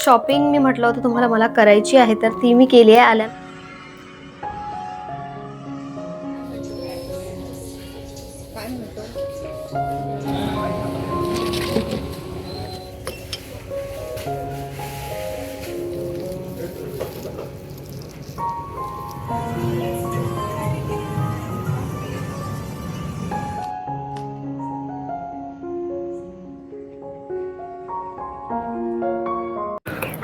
Shopping मी म्हटलं होतं तुम्हाला मला करायची आहे, तर ती मी केली आहे आल्या.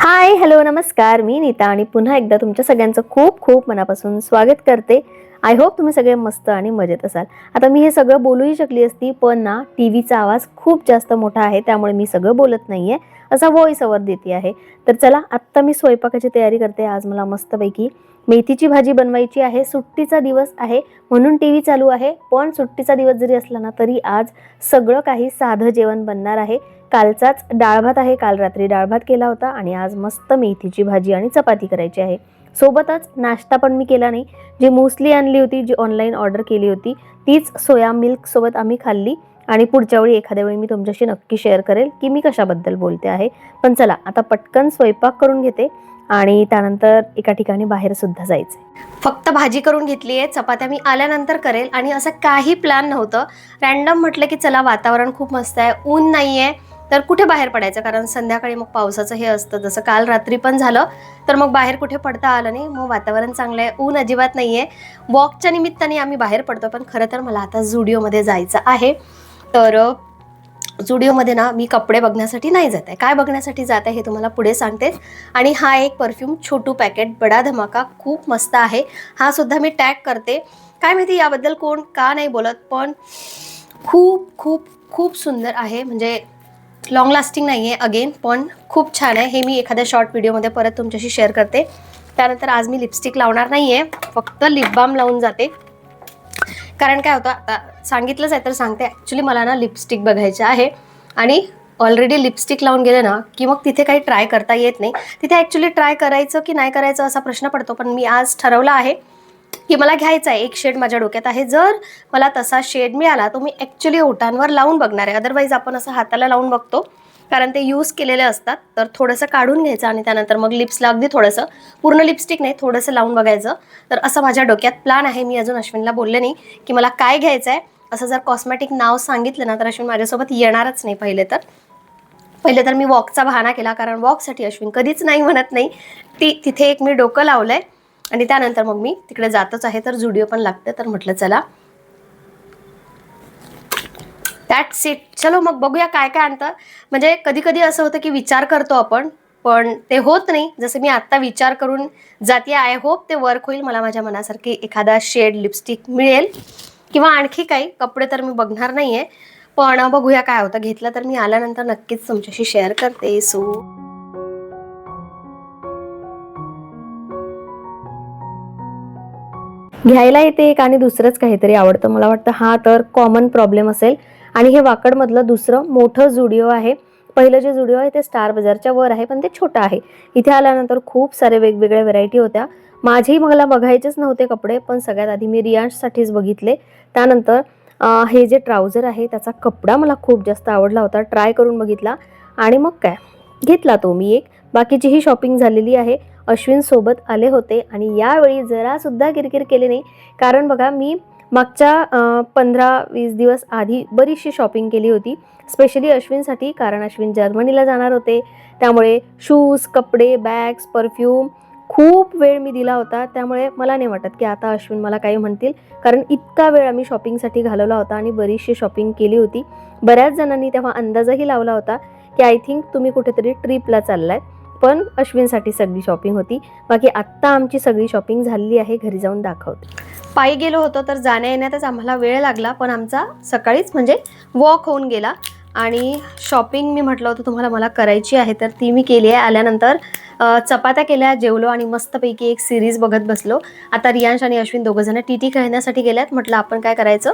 हाय, हॅलो, नमस्कार. मी नीता आणि पुन्हा एकदा तुमच्या सगळ्यांचं खूप खूप मनापासून स्वागत करते. आय होप तुम्ही सगळे मस्त आणि मजेत असाल. आता मी हे सगळं बोलूही शकली असती, पण ना टीव्हीचा आवाज खूप जास्त मोठा आहे, त्यामुळे मी सगळं बोलत नाहीये, असा व्हॉइस ओव्हर देते आहे. तर चला, आत्ता मी स्वयंपाकाची तयारी करते. आज मला मस्तपैकी मेथीची भाजी बनवायची आहे. सुट्टीचा दिवस आहे म्हणून टीव्ही चालू आहे, पण सुट्टीचा दिवस जरी असला ना तरी आज सगळं काही साधं जेवण बनणार आहे. कालचाच डाळ भात आहे, काल रात्री डाळ भात केला होता आणि आज मस्त मेथीची भाजी आणि चपाती करायची आहे. सोबतच नाश्ता पण मी केला नाही. जी मुसली आणली होती, जी ऑनलाईन ऑर्डर केली होती, तीच सोया मिल्क सोबत आम्ही खाल्ली. आणि पुढच्या वेळी एखाद्या वेळी मी तुमच्याशी नक्की शेअर करेल की मी कशाबद्दल बोलते आहे. पण चला, आता पटकन स्वयंपाक करून घेते आणि त्यानंतर एका ठिकाणी बाहेर सुद्धा जायचंय. फक्त भाजी करून घेतली आहे, चपात्या मी आल्यानंतर करेल. आणि असं काही प्लॅन नव्हतं. रॅन्डम म्हटलं की चला, वातावरण खूप मस्त आहे, ऊन नाहीये, तर कुठे बाहेर पडायचं, कारण संध्याकाळी मग पावसाचं हे असतं. जसं काल रात्री पण झालं, तर मग बाहेर कुठे पडता आलं नाही. मग वातावरण चांगलं आहे, ऊन अजिबात नाहीये. वॉकच्या निमित्ताने आम्ही बाहेर पडतो. पण खरं तर मला आता झुडिओमध्ये जायचं आहे. तर झुडिओमध्ये ना मी कपडे बघण्यासाठी नाही जात आहे. काय बघण्यासाठी जात आहे हे तुम्हाला पुढे सांगते. आणि हा एक परफ्यूम छोटू पॅकेट बडा धमाका खूप मस्त आहे. हा सुद्धा मी टॅग करते. काय माहिती याबद्दल कोण का नाही बोलत, पण खूप खूप खूप सुंदर आहे. म्हणजे लॉंग लास्टिंग नाही आहे अगेन, पण खूप छान आहे. हे मी एखाद्या शॉर्ट व्हिडिओमध्ये परत तुमच्याशी शेअर करते. त्यानंतर आज मी लिपस्टिक लावणार नाही आहे, फक्त लिप बाम लावून जाते. कारण काय होतं, आता सांगितलंच आहे तर सांगते. ॲक्च्युली मला ना लिपस्टिक बघायची आहे आणि ऑलरेडी लिपस्टिक लावून गेले ना की मग तिथे काही ट्राय करता येत नाही. तिथे ॲक्च्युली ट्राय करायचं की नाही करायचं असा प्रश्न पडतो. पण मी आज ठरवलं आहे की मला घ्यायचा आहे. एक शेड माझ्या डोक्यात आहे. जर मला तसा शेड मिळाला तर मी ॲक्च्युली ओठांवर लावून बघणार आहे. अदरवाईज आपण असं हाताला लावून बघतो, कारण ते यूज केलेले असतात. तर थोडंसं काढून घ्यायचं आणि त्यानंतर मग लिप्सला अगदी थोडंसं, पूर्ण लिपस्टिक नाही, थोडंसं लावून बघायचं. तर असं माझ्या डोक्यात प्लॅन आहे. मी अजून अश्विनला बोलले नाही की मला काय घ्यायचं आहे. असं जर कॉस्मेटिक नाव सांगितलं ना तर अश्विन माझ्यासोबत येणारच नाही. पहिले तर मी वॉकचा बहाणा केला, कारण वॉकसाठी अश्विन कधीच नाही म्हणत नाही. तिथे एक मी डोकं लावलंय आणि त्यानंतर मग मी तिकडे जातच आहे. तर झुडिओ पण लागते, तर म्हटलं चला, दॅट्स इट. चलो मग बघूया काय काय आणतं. म्हणजे कधी कधी असं होतं की विचार करतो आपण, पण ते होत नाही. जसं मी आत्ता विचार करून जाते. आय होप ते वर्क होईल. मला माझ्या मनासारखी एखादा शेड लिपस्टिक मिळेल किंवा आणखी काही. कपडे तर मी बघणार नाहीये, पण बघूया काय होतं. घेतलं तर मी आल्यानंतर नक्कीच तुमच्याशी शेअर करते. सो घ्यायला येते एक आणि दुसरंच काहीतरी आवडतं. मला वाटतं हा तर कॉमन प्रॉब्लेम असेल. आणि हे वाकडमधलं दुसरं मोठं झुडिओ आहे. पहिलं जे झुडिओ आहे ते स्टार बाजारच्या वर आहे, पण ते छोटं आहे. इथे आल्यानंतर खूप सारे वेगवेगळ्या व्हरायटी होत्या. माझेही मला बघायचेच नव्हते कपडे, पण सगळ्यात आधी मी रियांशसाठीच बघितले. त्यानंतर हे जे ट्राउझर आहे त्याचा कपडा मला खूप जास्त आवडला होता, ट्राय करून बघितला आणि मग काय घेतला तो मी एक. बाकीचीही शॉपिंग झालेली आहे. अश्विन सोबत आले होते आणि यावेळी जरा सुद्धा किरकिर केली नाही. कारण बघा, मी मागच्या 15-20 दिवस आधी बरीचशी शॉपिंग केली होती, स्पेशली अश्विनसाठी. कारण अश्विन जर्मनीला जाणार होते, त्यामुळे शूज, कपडे, बॅग्स, परफ्यूम खूप वेळ मी दिला होता. त्यामुळे मला नाही वाटत की आता अश्विन मला काही म्हणतील, कारण इतका वेळ आम्ही शॉपिंगसाठी घालवला होता आणि बरीचशी शॉपिंग केली होती. बऱ्याच जणांनी तेव्हा अंदाजही लावला होता की आय थिंक तुम्ही कुठेतरी ट्रिपला चाललाय, पण अश्विनसाठी सगळी शॉपिंग होती. बाकी आत्ता आमची सगळी शॉपिंग झालेली आहे. घरी जाऊन दाखवते. पायी गेलो होतो तर जाण्या येण्यातच आम्हाला वेळ लागला, पण आमचा सकाळीच म्हणजे वॉक होऊन गेला. आणि शॉपिंग मी म्हटलं होतं तुम्हाला मला करायची आहे, तर ती मी केली आहे. आल्यानंतर चपात्या केल्या, जेवलो आणि मस्तपैकी एक सिरीज बघत बसलो. आता रियांश आणि अश्विन दोघंजण टी खेळण्यासाठी गेल्यात. म्हटलं आपण काय करायचं,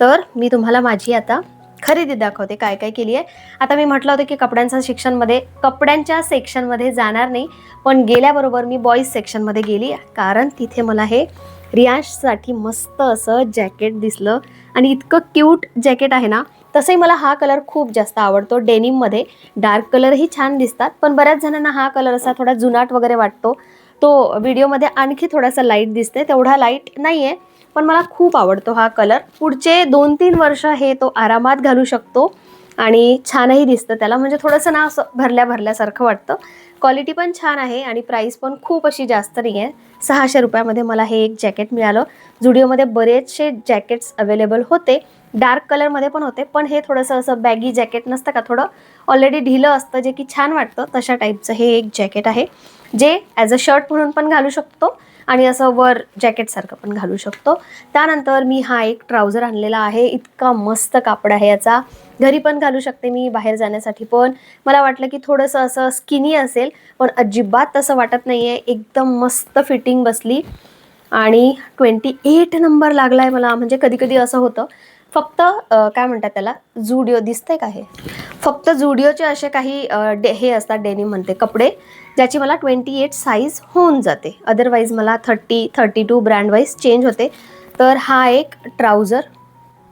तर मी तुम्हाला माझी आता खरेदी दाखवते, काय काय केली आहे. आता मी म्हटलं होतं की कपड्यांच्या सेक्शनमध्ये जाणार नाही, पण गेल्याबरोबर मी बॉईज सेक्शनमध्ये गेली, कारण तिथे मला हे रियांशसाठी मस्त असं जॅकेट दिसलं. आणि इतकं क्यूट जॅकेट आहे ना, तसंही मला हा कलर खूप जास्त आवडतो डेनिममध्ये. डार्क कलरही छान दिसतात, पण बऱ्याच जणांना हा कलर असा थोडा जुनाट वगैरे वाटतो. तो व्हिडिओमध्ये आणखी थोडासा लाईट दिसते, तेवढा लाईट नाही आहे, पण मला खूप आवडतो हा कलर. पुढचे 2-3 वर्ष हे तो आरामात घालू शकतो आणि छानही दिसतं त्याला. म्हणजे थोडंसं ना असं भरल्या भरल्यासारखं वाटतं. क्वालिटी पण छान आहे आणि प्राईस पण खूप अशी जास्त नाही आहे. 600 रुपयामध्ये मला हे एक जॅकेट मिळालं. झुडिओमध्ये बरेचसे जॅकेट्स अवेलेबल होते, डार्क कलरमध्ये पण होते, पण हे थोडंसं असं बॅगी जॅकेट नसतं का, थोडं ऑलरेडी ढिलं असतं, जे की छान वाटतं, तशा टाईपचं हे एक जॅकेट आहे, जे ॲज अ शर्ट म्हणून पण घालू शकतो आणि असं वर जॅकेटसारखं पण घालू शकतो. त्यानंतर मी हा एक ट्राउझर आणलेला आहे. इतका मस्त कापड आहे याचा. घरी पण घालू शकते मी, बाहेर जाण्यासाठी पण. मला वाटलं की थोडंसं असं स्किनी असेल, पण अजिबात तसं वाटत नाही आहे. एकदम मस्त फिटिंग बसली आणि 28 नंबर लागला आहे मला. म्हणजे कधी कधी असं होतं, फक्त काय म्हणतात त्याला, झुडिओ दिसतंय का हे, फक्त झुडिओचे असे काही हे असतात, डेनिम म्हणते, कपडे, ज्याची मला 28 साईज होऊन जाते. अदरवाईज मला 30-32 ब्रँड वाईज चेंज होते. तर हा एक ट्राउझर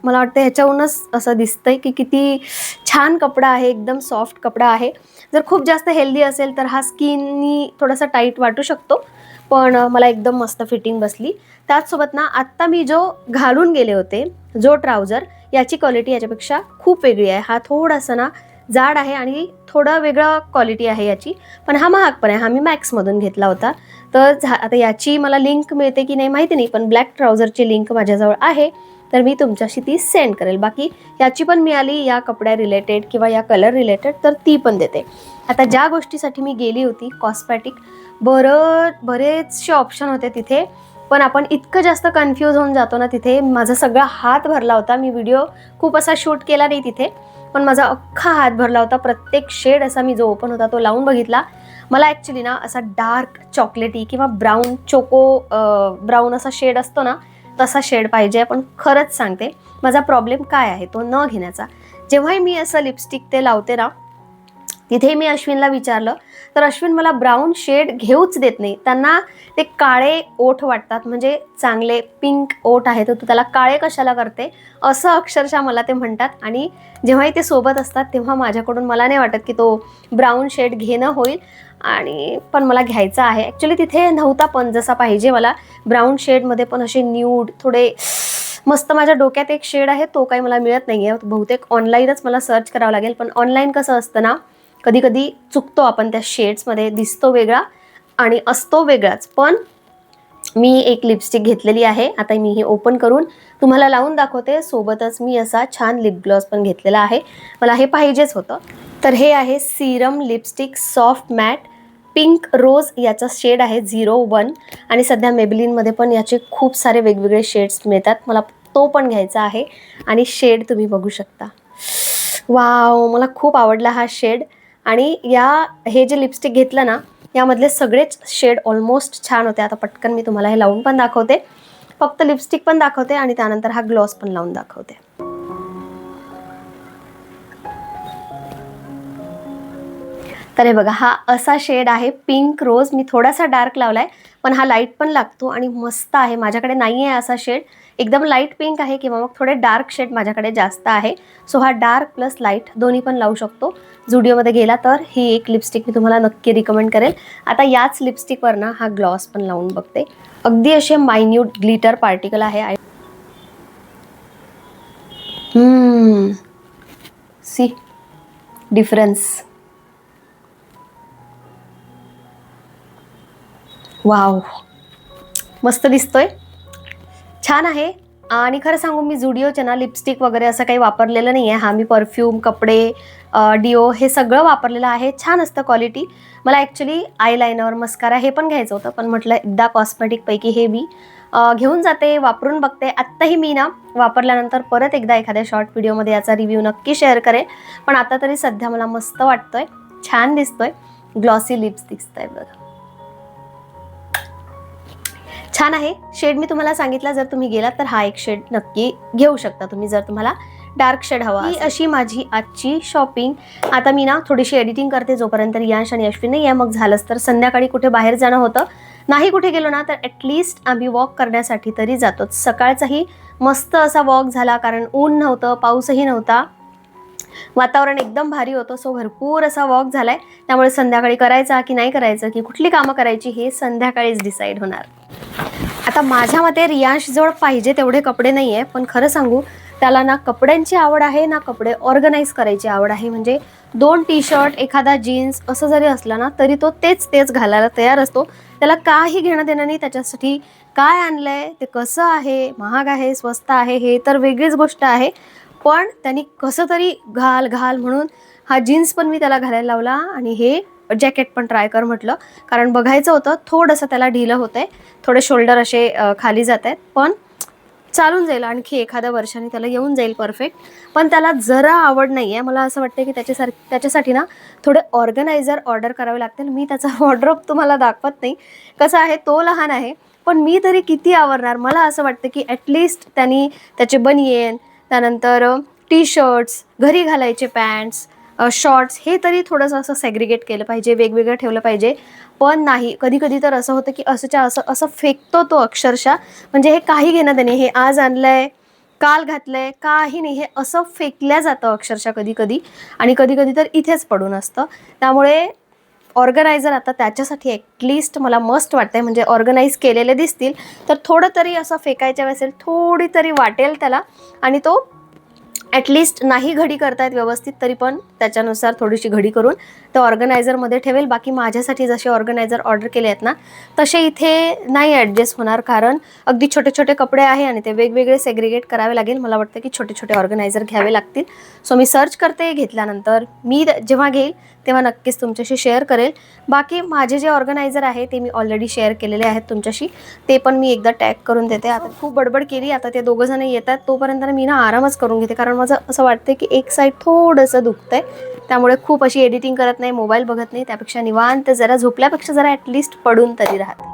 मला वाटतं ह्याच्याहूनच असं दिसतंय की किती छान कपडा आहे, एकदम सॉफ्ट कपडा आहे. जर खूप जास्त हेल्दी असेल तर हा स्किननी थोडासा टाईट वाटू शकतो, पण मला एकदम मस्त फिटिंग बसली. त्याचसोबत ना आत्ता मी जो घालून गेले होते जो ट्राउझर, याची क्वालिटी याच्यापेक्षा खूप वेगळी आहे. हा थोडासा ना जाड आहे आणि थोडं वेगळं क्वालिटी आहे याची, पण हा महाग पण आहे. हा मी मॅक्समधून घेतला होता. तर आता याची मला लिंक मिळते की नाही माहिती नाही, पण ब्लॅक ट्राउझरची लिंक माझ्याजवळ आहे, तर मी तुमच्याशी ती सेंड करेल. बाकी याची पण मिळाली या कपड्या रिलेटेड किंवा या कलर रिलेटेड, तर ती पण देते. आता ज्या गोष्टीसाठी मी गेली होती, कॉस्मॅटिक, बरेचसे ऑप्शन होते तिथे, पण आपण इतकं जास्त कन्फ्यूज होऊन जातो ना तिथे. माझा सगळा हात भरला होता. मी व्हिडिओ खूप असा शूट केला नाही तिथे, पण माझा अख्खा हात भरला होता. प्रत्येक शेड असा मी जो ओपन होता तो लावून बघितला. मला ॲक्च्युली ना असा डार्क चॉकलेटी किंवा ब्राऊन, चोको ब्राऊन असा शेड असतो ना, तसा शेड पाहिजे. पण खरंच सांगते, माझा प्रॉब्लेम काय आहे तो न घेण्याचा. जेव्हाही मी असं लिपस्टिक ते लावते ना, तिथे मी अश्विनला विचारलं, तर अश्विन मला ब्राऊन शेड घेऊच देत नाही. त्यांना ते काळे ओठ वाटतात, म्हणजे चांगले पिंक ओठ आहे, तर तू त्याला काळे कशाला करते, असं अक्षरशः मला ते म्हणतात. आणि जेव्हाही ते सोबत असतात तेव्हा माझ्याकडून मला नाही वाटत की तो ब्राऊन शेड घेणं होईल, आणि पण मला घ्यायचा आहे. ॲक्च्युली तिथे नव्हता पण जसा पाहिजे मला, ब्राऊन शेडमध्ये पण असे न्यूड थोडे मस्त. माझ्या डोक्यात एक शेड आहे, तो काही मला मिळत नाही आहे. बहुतेक ऑनलाईनच मला सर्च करावं लागेल, पण ऑनलाईन कसं असतं ना, कधी कधी चुकतो आपण त्या शेड्समध्ये, दिसतो वेगळा आणि असतो वेगळाच. पण मी एक लिपस्टिक घेतलेली आहे, आता मी ही ओपन करून तुम्हाला लावून दाखवते. सोबतच मी असा छान लिप ग्लॉस पण घेतलेला आहे, मला हे पाहिजेच होतं. तर हे आहे serum lipstick soft matte pink rose, याचा शेड आहे 01. आणि सध्या मेबलिनमध्ये पण याचे खूप सारे वेगवेगळे शेड्स मिळतात, मला तो पण घ्यायचा आहे. आणि शेड तुम्ही बघू शकता, वाव, मला खूप आवडला हा शेड. आणि हे जे लिपस्टिक घेतलं ना, यामधले सगळेच शेड ऑलमोस्ट छान होते. आता पटकन मी तुम्हाला हे लावून पण दाखवते, फक्त लिपस्टिक पण दाखवते आणि त्यानंतर हा ग्लॉस पण लावून दाखवते. तर हे बघा, हा असा शेड आहे पिंक रोज. मी थोडासा डार्क लावलाय, पण हा लाईट पण लागतो आणि मस्त आहे. माझ्याकडे नाही आहे असा शेड, एकदम लाईट पिंक आहे किंवा मग थोडे डार्क शेड माझ्याकडे जास्त आहे. सो हा डार्क प्लस लाईट दोन्ही पण लावू शकतो. झुडिओमध्ये गेला तर ही एक लिपस्टिक मी तुम्हाला नक्की रिकमेंड करेल. आता याच लिपस्टिकवर ना हा ग्लॉस पण लावून बघते. अगदी असे मायन्यूट ग्लिटर पार्टिकल आहे. सी डिफरन्स, वाव, मस्त दिसतोय, छान आहे. आणि खरं सांगू, मी झुडिओचे ना लिपस्टिक वगैरे असं काही वापरलेलं नाही आहे. हा मी परफ्यूम, कपडे, डिओ हे सगळं वापरलेलं आहे. छान असतं क्वालिटी. मला ॲक्च्युली आयलायनर, मस्कारा हे पण घ्यायचं होतं, पण म्हटलं एकदा कॉस्मेटिकपैकी हे मी घेऊन जाते, वापरून बघते. आत्ताही मी ना वापरल्यानंतर परत एकदा एखाद्या शॉर्ट व्हिडिओमध्ये याचा रिव्ह्यू नक्की शेअर करेन. पण आता तरी सध्या मला मस्त वाटतोय, छान दिसतोय. ग्लॉसी लिप्स दिसतंय बघा, छान आहे. शेड मी तुम्हाला सांगितला, जर तुम्ही गेलात तर हा एक शेड नक्की घेऊ शकता तुम्ही, जर तुम्हाला डार्क शेड हवा. ही अशी माझी आजची शॉपिंग. आता मी ना थोडीशी एडिटिंग करते, जोपर्यंत यांश आणि अश्विन नाही आहे. मग झालंच तर संध्याकाळी कुठे बाहेर जाणं होतं, नाही कुठे गेलो ना तर ॲटलिस्ट आम्ही वॉक करण्यासाठी तरी जातोच. सकाळचाही मस्त असा वॉक झाला, कारण ऊन नव्हतं, पाऊसही नव्हता. वातावरण एकदम भारी होतं. सो भरपूर असा वॉक झालाय. त्यामुळे संध्याकाळी करायचा की नाही करायचं, की कुठली कामं करायची हे संध्याकाळीच डिसाईड होणार. आता माझ्या मते रियांशजवळ पाहिजे तेवढे कपडे नाही आहे, पण खरं सांगू त्याला ना कपड्यांची आवड आहे ना कपडे ऑर्गनाईज करायची आवड आहे. म्हणजे 2 टी-शर्ट, एखादा जीन्स असं जरी असलं ना तरी तो तेच घालायला तयार असतो. त्याला काही घेणं देणं नाही त्याच्यासाठी काय आणलंय, ते कसं आहे, महाग आहे, स्वस्त आहे, हे तर वेगळीच गोष्ट आहे. पण त्यांनी कसं तरी घाल म्हणून हा जीन्स पण मी त्याला घालायला लावला आणि हे जॅकेट पण ट्राय कर म्हटलं. कारण बघायचं होतं थोडंसं त्याला ढिलं होतंय, थोडे शोल्डर असे खाली जात आहेत, पण चालून जाईल. आणखी एखाद्या वर्षाने त्याला येऊन जाईल परफेक्ट. पण त्याला जरा आवड नाही आहे. मला असं वाटतं की त्याच्यासाठी ना थोडे ऑर्गनायझर ऑर्डर करावे लागतील. मी त्याचा वॉर्डरोब तुम्हाला दाखवत नाही, कसं आहे तो लहान आहे, पण मी तरी किती आवरणार. मला असं वाटतं की ॲटलिस्ट त्यांनी त्याचे बनियन, त्यानंतर टी-शर्ट्स, घरी घालायचे पॅन्ट्स, शॉर्ट्स हे तरी थोडंसं असं सेग्रिगेट केलं पाहिजे, वेगवेगळं ठेवलं पाहिजे. पण नाही, कधी कधी तर असं होतं की असंच्या असं असं फेकतो तो अक्षरशः. म्हणजे हे काही घेणं देणे, हे आज आणलंय, काल घातलंय, काही नाही, हे असं फेकल्या जातं अक्षरशः कधी कधी. आणि कधी कधी तर इथेच पडून असतं. त्यामुळे ऑर्गनायझर आता त्याच्यासाठी ॲटलिस्ट मला मस्ट वाटतंय. म्हणजे ऑर्गनाईज केलेले दिसतील तर थोडं तरी असं फेकायच्या वेळेस थोडी तरी वाटेल त्याला. आणि तो ॲटलिस्ट नाही घडी करतायत व्यवस्थित तरी पण त्याच्यानुसार थोडीशी घडी करून ते ऑर्गनायझरमध्ये ठेवेल. बाकी माझ्यासाठी जसे ऑर्गनायझर ऑर्डर केले आहेत ना तसे इथे नाही ॲडजस्ट होणार, कारण अगदी छोटे छोटे कपडे आहे आणि ते वेगवेगळे सेग्रिगेट करावे लागेल. मला वाटतं की छोटे छोटे ऑर्गनायझर घ्यावे लागतील. सो मी सर्च करते, घेतल्यानंतर मी जेव्हा घेईल तेव्हा नक्कीच तुमच्याशी शेअर करेल. बाकी माझे जे ऑर्गनायझर आहे ते मी ऑलरेडी शेअर केलेले आहेत तुमच्याशी, ते पण मी एकदा टॅग करून देते. आता खूप बडबड केली, आता ते दोघं जण येतात तोपर्यंत मी ना आरामच करून घेते. कारण माझं असं वाटतं की एक साईड थोडंसं दुखतंय, त्यामुळे खूप अशी एडिटिंग करत नाही, मोबाईल बघत नाही. त्यापेक्षा निवांत जरा झोपल्यापेक्षा जरा ॲटलिस्ट पडून तरी राहते.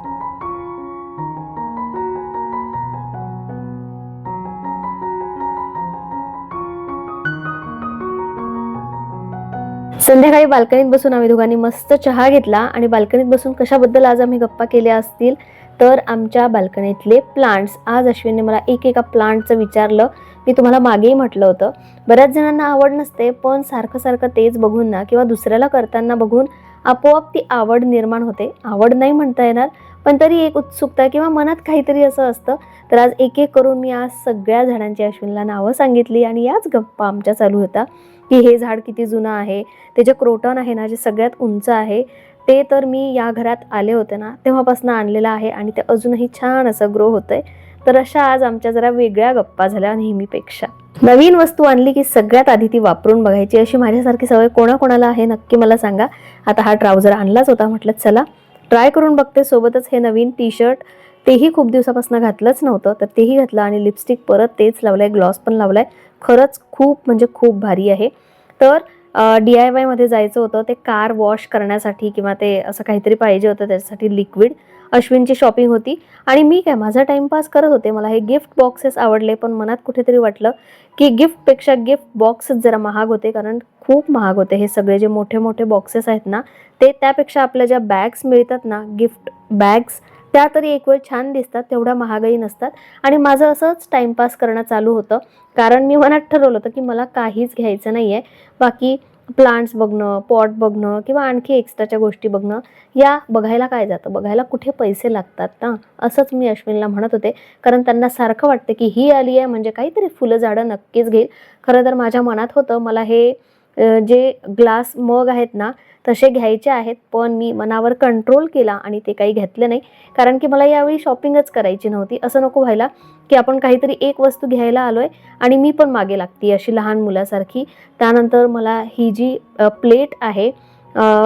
संध्याकाळी बाल्कनीत बसून आम्ही दोघांनी मस्त चहा घेतला. आणि बाल्कनीत बसून कशाबद्दल आज आम्ही गप्पा केल्या असतील तर आमच्या बाल्कनीतले प्लांट्स. आज अश्विनने मला एका प्लांटचं विचारलं. मी तुम्हाला मागेही म्हटलं होतं, बऱ्याच जणांना आवड नसते, पण सारखं सारखं तेच बघून ना किंवा दुसऱ्याला करताना बघून आपोआप ती आवड निर्माण होते. आवड नाही म्हणता येणार, पण तरी एक उत्सुकता किंवा मनात काहीतरी असं असतं. तर आज एक करून मी आज सगळ्या झाडांची अश्विनला नावं सांगितली आणि याच गप्पा आमच्या चालू होता की हे झाड किती जुनं आहे, त्याचे क्रोटॉन आहे ना जे सगळ्यात उंच आहे, ते तर मी या घरात आले होते ना तेव्हापासून आणलेलं आहे आणि ते अजूनही छान असं ग्रो होतंय. तर अशा आज आमच्या जरा वेगळ्या गप्पा झाल्या नेहमीपेक्षा. नवीन वस्तू आणली की सगळ्यात आधी ती वापरून बघायची, अशी माझ्यासारखी सवय कोणाकोणाला आहे नक्की मला सांगा. आता हा ट्राउझर आणलाच होता, म्हटलं चला ट्राय करून बघते. सोबतच हे नवीन टी-शर्ट, तेही खूप दिवसापासून घातलंच नव्हतं तर तेही घातलं आणि लिपस्टिक परत तेच लावलंय, ग्लॉस पण लावलाय. खरंच खूप म्हणजे खूप भारी आहे. तर DIY मध्ये जायचं होतं ते कार वॉश करण्यासाठी किंवा ते असं काहीतरी पाहिजे होतं त्याच्यासाठी लिक्विड. अश्विनची शॉपिंग होती आणि मी काय माझा टाइमपास करत होते. मला हे गिफ्ट बॉक्सेस आवडले, पण मनात कुठेतरी वाटलं की गिफ्टपेक्षा गिफ्ट बॉक्सच जरा महाग होते, कारण खूप महाग होते हे सगळे जे मोठे मोठे बॉक्सेस आहेत ना ते. त्यापेक्षा आपल्या ज्या बॅग्स मिळतात ना गिफ्ट बॅग्स, त्या तरी एक वेळ छान दिसतात, तेवढ्या महागही नसतात. आणि माझं असंच टाइमपास करणं चालू होतं, कारण मी मनात ठरवलं होतं की मला काहीच घ्यायचं नाही आहे. बाकी प्लांट्स बघणं, पॉट बघणं किंवा आणखी एक्स्ट्राच्या गोष्टी बघणं, या बघायला काय जातं, बघायला कुठे पैसे लागतात ना, असंच मी अश्विनला म्हणत होते. कारण त्यांना सारखं वाटतं की ही आली आहे म्हणजे काहीतरी फुलं झाडं नक्कीच घेईल. खरं तर माझ्या मनात होतं मला हे जे ग्लास मग आहेत ना तसे घ्यायचे आहेत, पण मी मनावर कंट्रोल केला आणि ते काही घेतले नाही. कारण की मला यावेळी शॉपिंगच करायची नव्हती. असं नको व्हायला की आपण काहीतरी एक वस्तू घ्यायला आलोय आणि मी पण मागे लागते अशी लहान मुलासारखी. त्यानंतर मला ही जी प्लेट आहे,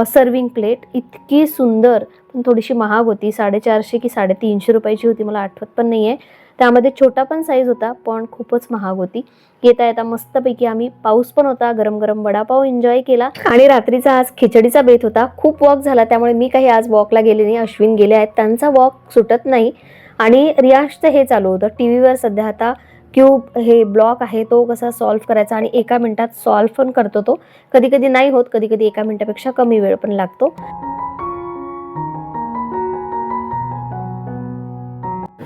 सर्विंग प्लेट, इतकी सुंदर पण थोडीशी महाग होती. 450 की 350 रुपयाची होती, मला आठवत पण नाही आहे. त्यामध्ये छोटा पण साईज होता, पण खूपच महाग होती. येता येता मस्तपैकी आम्ही, पाऊस पण होता, गरम गरम वडापाव एन्जॉय केला. आणि रात्रीचा आज खिचडीचा बेत होता. खूप वॉक झाला, त्यामुळे मी काही आज वॉकला गेले नाही. अश्विन गेले आहेत, त्यांचा वॉक सुटत नाही. आणि रियाजचं हे चालू होतं टीव्हीवर सध्या आता क्यूब हे ब्लॉक आहे तो कसा सॉल्व्ह करायचा, आणि एका मिनिटात सॉल्व्ह पण करतो तो. कधी कधी नाही होत, कधी कधी एका मिनिटापेक्षा कमी वेळ पण लागतो.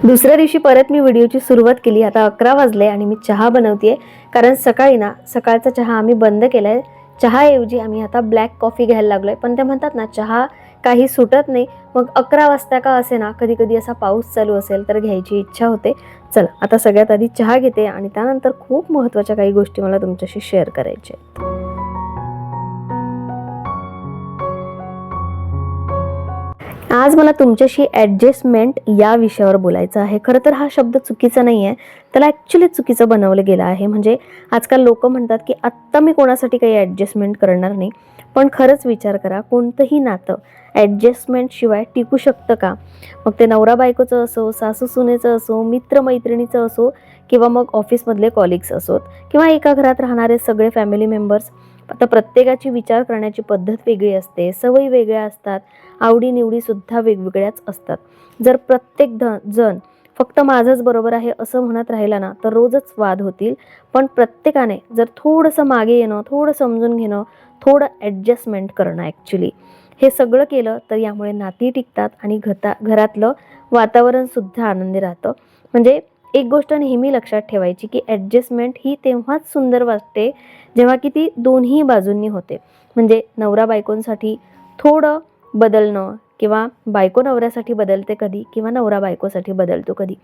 दुसऱ्या दिवशी परत मी व्हिडिओची सुरुवात केली. आता 11 वाजले आणि मी चहा बनवतेय, कारण सकाळी ना सकाळचा चहा आम्ही बंद केलाय. चहाऐवजी आम्ही आता ब्लॅक कॉफी घ्यायला लागलोय. पण ते म्हणतात ना, चहा काही सुटत नाही. मग 11 वाजता का असे ना, कधी कधी असा पाऊस चालू असेल तर घ्यायची इच्छा होते. चला आता सगळ्यात आधी चहा घेते आणि त्यानंतर खूप महत्त्वाच्या काही गोष्टी मला तुमच्याशी शेअर करायच्या आहेत. आज मला तुमच्याशी ॲडजस्टमेंट या विषयावर बोलायचं आहे. खरं तर हा शब्द चुकीचा नाही आहे, त्याला ॲक्च्युली चुकीचं बनवलं गेलं आहे. म्हणजे आजकाल लोक म्हणतात की आत्ता मी कोणासाठी काही ॲडजस्टमेंट करणार नाही. पण खरंच विचार करा, कोणतंही नातं ॲडजस्टमेंट शिवाय टिकू शकतं का? मग ते नवरा बायकोचं असो, सासू सुनेचं असो, मित्रमैत्रिणीचं असो, किंवा मग ऑफिसमधले कॉलिग्स असोत, किंवा एका घरात राहणारे सगळे फॅमिली मेंबर्स. आता प्रत्येकाची विचार करण्याची पद्धत वेगळी असते, सवयी वेगळ्या असतात, आवडीनिवडीसुद्धा वेगवेगळ्याच असतात. जर प्रत्येक जण फक्त माझंच बरोबर आहे असं म्हणत राहिला ना, तर रोजच वाद होतील. पण प्रत्येकाने जर थोडंसं मागे येणं, थोडं समजून घेणं, थोडं ॲडजस्टमेंट करणं, ॲक्च्युली हे सगळं केलं तर यामुळे नाती टिकतात आणि घरातलं वातावरणसुद्धा आनंदी राहतं. म्हणजे एक गोष्ट नेहमी लक्षात ठेवायची की ॲडजस्टमेंट ही तेव्हाच सुंदर वाटते जेव्हा की ती दोन्ही बाजूंनी होते. म्हणजे नवरा बायकोंसाठी थोडं बदलणं, किंवा बायको नवऱ्यासाठी बदलते कधी, किंवा नवरा बायकोसाठी बदलतो कधी.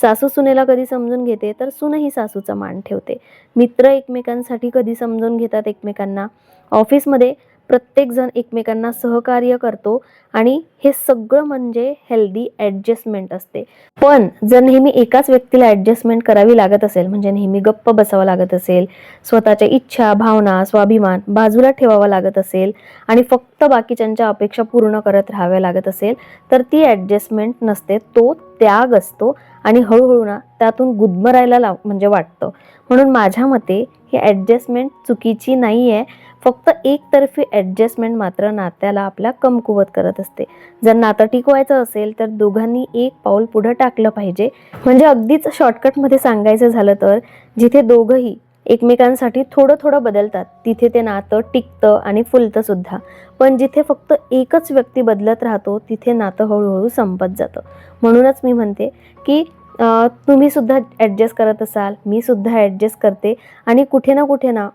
सासू सुनेला कधी समजून घेते तर सूनही सासूचा मान ठेवते. मित्र एकमेकांसाठी कधी समजून घेतात एकमेकांना. ऑफिसमध्ये प्रत्येकजण एकमेकांना सहकार्य करतो आणि हे सगळं म्हणजे हेल्दी ॲडजस्टमेंट असते. पण जर नेहमी एकाच व्यक्तीला ॲडजस्टमेंट करावी लागत असेल, म्हणजे नेहमी गप्प बसावं लागत असेल, स्वतःच्या इच्छा, भावना, स्वाभिमान बाजूला ठेवावा लागत असेल आणि फक्त बाकीच्यांच्या अपेक्षा पूर्ण करत राहाव्या लागत असेल, तर ती ॲडजस्टमेंट नसते, तो त्याग असतो. आणि हळूहळू ना त्यातून गुदमरायला म्हणजे वाटतं. म्हणून माझ्या मते ही ॲडजस्टमेंट चुकीची नाही आहे. फक्त एकतर्फी ॲडजस्टमेंट मात्र नात्याला आपल्या कमकुवत करत असते. जर नातं टिकवायचं असेल तर दोघांनी एक पाऊल पुढे टाकलं पाहिजे. म्हणजे अगदीच शॉर्टकटमध्ये सांगायचं झालं तर, जिथे दोघंही एकमेकांसाठी थोडं थोडं बदलतात तिथे ते नातं टिकतं आणि फुलतं सुद्धा. पण जिथे फक्त एकच व्यक्ती बदलत राहतो तिथे नातं हळूहळू संपत जातं. म्हणूनच मी म्हणते की तुम्ही सुद्धा ॲडजस्ट करत असाल, मी सुद्धा ॲडजस्ट करते, आणि कुठे ना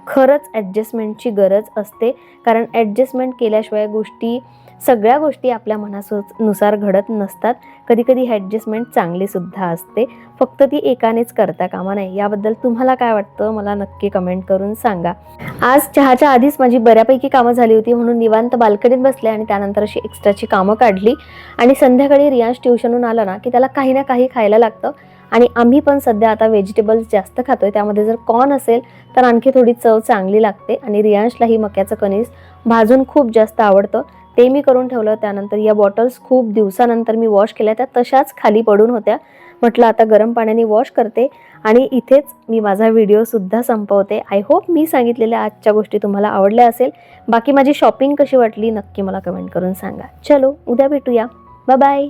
खरंच ॲडजस्टमेंटची गरज असते. कारण ॲडजस्टमेंट केल्याशिवाय सगळ्या गोष्टी आपल्या मनानुसार घडत नसतात. कधी कधी ॲडजस्टमेंट चांगलीसुद्धा असते, फक्त ती एकानेच करता कामा नये. याबद्दल तुम्हाला काय वाटतं मला नक्की कमेंट करून सांगा. आज चहाच्या आधीच माझी बऱ्यापैकी कामं झाली होती, म्हणून निवांत बाल्कनीत बसले आणि त्यानंतर अशी एक्स्ट्राची कामं काढली. आणि संध्याकाळी रियांश ट्युशनहून आला ना की त्याला काही ना काही खायला लागतं. आणि आम्ही पण सध्या आता व्हेजिटेबल्स जास्त खातोय, त्यामध्ये जर कॉर्न असेल तर आणखी थोडी चव चांगली लागते. आणि रियांशलाही मक्याचं कणीस भाजून खूप जास्त आवडतं, ते मी करून ठेवलं. त्यानंतर या बॉटल्स खूप दिवसानंतर मी वॉश केल्या, त्या तशाच खाली पडून होत्या. म्हटलं आता गरम पाण्याने वॉश करते आणि इथेच मी माझा व्हिडिओसुद्धा संपवते. आय होप मी सांगितलेल्या आजच्या गोष्टी तुम्हाला आवडल्या असेल. बाकी माझी शॉपिंग कशी वाटली नक्की मला कमेंट करून सांगा. चलो उद्या भेटूया. Bye bye.